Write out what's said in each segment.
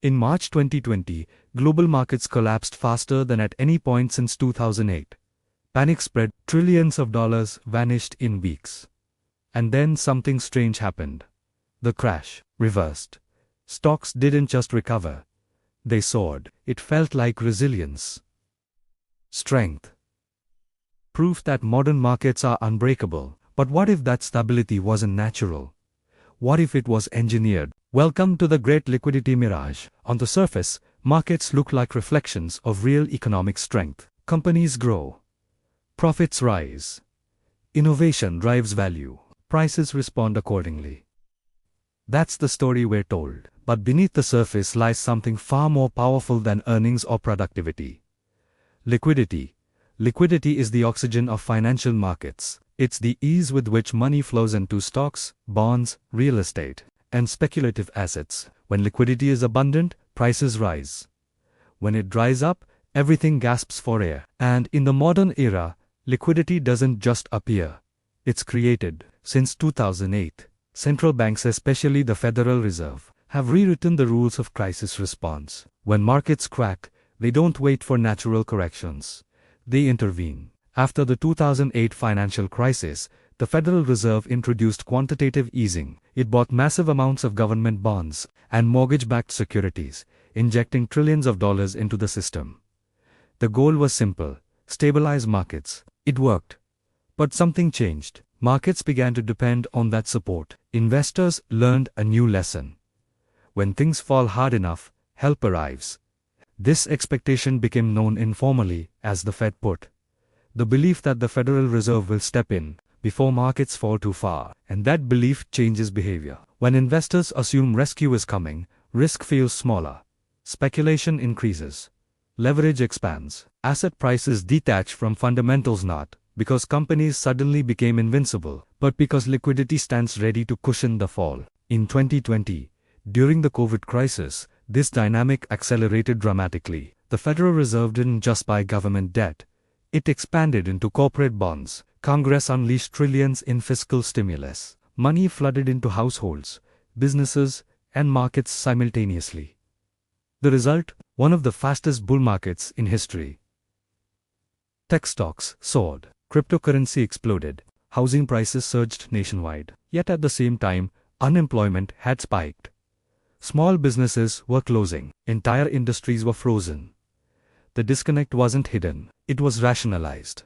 In March 2020, global markets collapsed faster than at any point since 2008. Panic spread, trillions of dollars vanished in weeks. And then something strange happened. The crash reversed. Stocks didn't just recover. They soared. It felt like resilience. Strength. Proof that modern markets are unbreakable. But what if that stability wasn't natural? What if it was engineered? Welcome to the great liquidity mirage. On the surface, markets look like reflections of real economic strength. Companies grow. Profits rise. Innovation drives value. Prices respond accordingly. That's the story we're told. But beneath the surface lies something far more powerful than earnings or productivity. Liquidity. Liquidity is the oxygen of financial markets. It's the ease with which money flows into stocks, bonds, real estate, and speculative assets. When liquidity is abundant, prices rise. When it dries up, everything gasps for air. And in the modern era, liquidity doesn't just appear. It's created. Since 2008, central banks, especially the Federal Reserve, have rewritten the rules of crisis response. When markets crack, they don't wait for natural corrections. They intervene. After the 2008 financial crisis, the Federal Reserve introduced quantitative easing. It bought massive amounts of government bonds and mortgage-backed securities, injecting trillions of dollars into the system. The goal was simple: stabilize markets. It worked. But something changed. Markets began to depend on that support. Investors learned a new lesson. When things fall hard enough, help arrives. This expectation became known informally as the Fed put. The belief that the Federal Reserve will step in before markets fall too far, and that belief changes behavior. When investors assume rescue is coming, risk feels smaller. Speculation increases. Leverage expands. Asset prices detach from fundamentals, not because companies suddenly became invincible, but because liquidity stands ready to cushion the fall. In 2020, during the COVID crisis, this dynamic accelerated dramatically. The Federal Reserve didn't just buy government debt. It expanded into corporate bonds. Congress unleashed trillions in fiscal stimulus. Money flooded into households, businesses, and markets simultaneously. The result? One of the fastest bull markets in history. Tech stocks soared. Cryptocurrency exploded. Housing prices surged nationwide. Yet at the same time, unemployment had spiked. Small businesses were closing. Entire industries were frozen. The disconnect wasn't hidden. It was rationalized.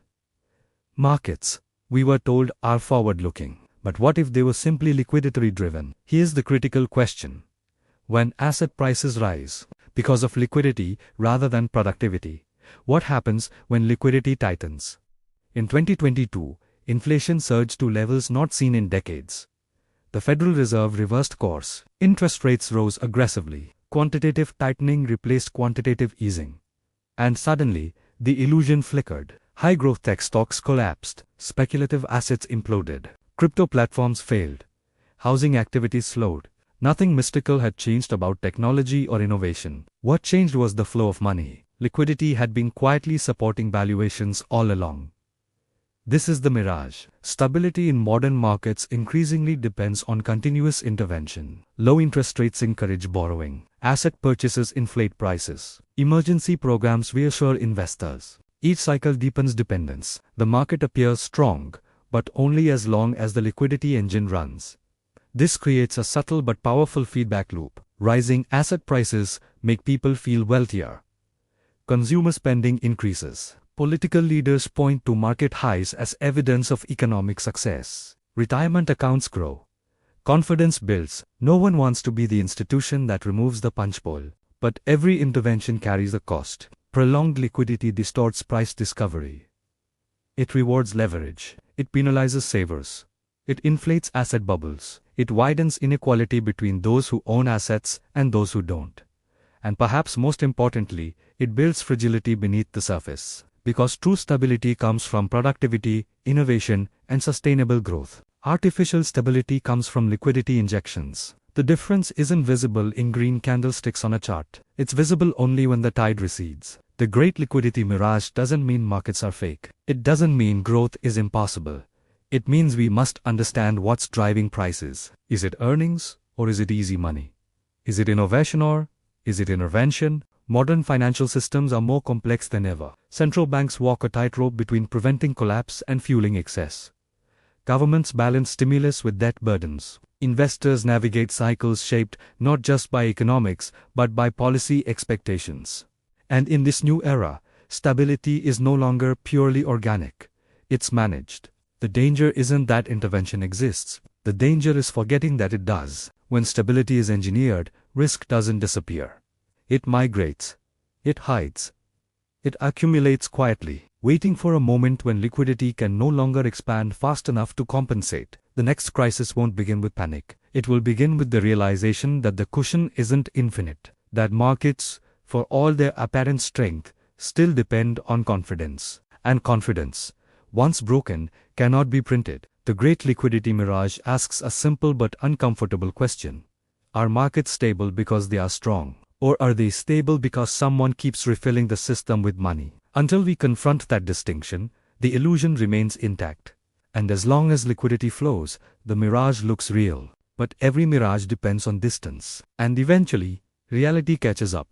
Markets, we were told, are forward-looking. But what if they were simply liquidity-driven? Here's the critical question. When asset prices rise because of liquidity rather than productivity, what happens when liquidity tightens? In 2022, inflation surged to levels not seen in decades. The Federal Reserve reversed course. Interest rates rose aggressively. Quantitative tightening replaced quantitative easing. And suddenly, the illusion flickered. High-growth tech stocks collapsed. Speculative assets imploded. Crypto platforms failed. Housing activities slowed. Nothing mystical had changed about technology or innovation. What changed was the flow of money. Liquidity had been quietly supporting valuations all along. This is the mirage. Stability in modern markets increasingly depends on continuous intervention. Low interest rates encourage borrowing. Asset purchases inflate prices. Emergency programs reassure investors. Each cycle deepens dependence. The market appears strong, but only as long as the liquidity engine runs. This creates a subtle but powerful feedback loop. Rising asset prices make people feel wealthier. Consumer spending increases. Political leaders point to market highs as evidence of economic success. Retirement accounts grow. Confidence builds. No one wants to be the institution that removes the punch bowl. But every intervention carries a cost. Prolonged liquidity distorts price discovery. It rewards leverage. It penalizes savers. It inflates asset bubbles. It widens inequality between those who own assets and those who don't. And perhaps most importantly, it builds fragility beneath the surface. Because true stability comes from productivity, innovation, and sustainable growth. Artificial stability comes from liquidity injections. The difference isn't visible in green candlesticks on a chart. It's visible only when the tide recedes. The great liquidity mirage doesn't mean markets are fake. It doesn't mean growth is impossible. It means we must understand what's driving prices. Is it earnings or is it easy money? Is it innovation or Is it intervention? Modern financial systems are more complex than ever. Central banks walk a tightrope between preventing collapse and fueling excess. Governments balance stimulus with debt burdens. Investors navigate cycles shaped not just by economics but by policy expectations. And in this new era, stability is no longer purely organic. It's managed. The danger isn't that intervention exists. The danger is forgetting that it does. When stability is engineered, risk doesn't disappear. It migrates. It hides. It accumulates quietly, waiting for a moment when liquidity can no longer expand fast enough to compensate. The next crisis won't begin with panic. It will begin with the realization that the cushion isn't infinite, that markets, for all their apparent strength, still depend on confidence. And confidence, once broken, cannot be printed. The great liquidity mirage asks a simple but uncomfortable question. Are markets stable because they are strong? Or are they stable because someone keeps refilling the system with money? Until we confront that distinction, the illusion remains intact. And as long as liquidity flows, the mirage looks real. But every mirage depends on distance. And eventually, reality catches up.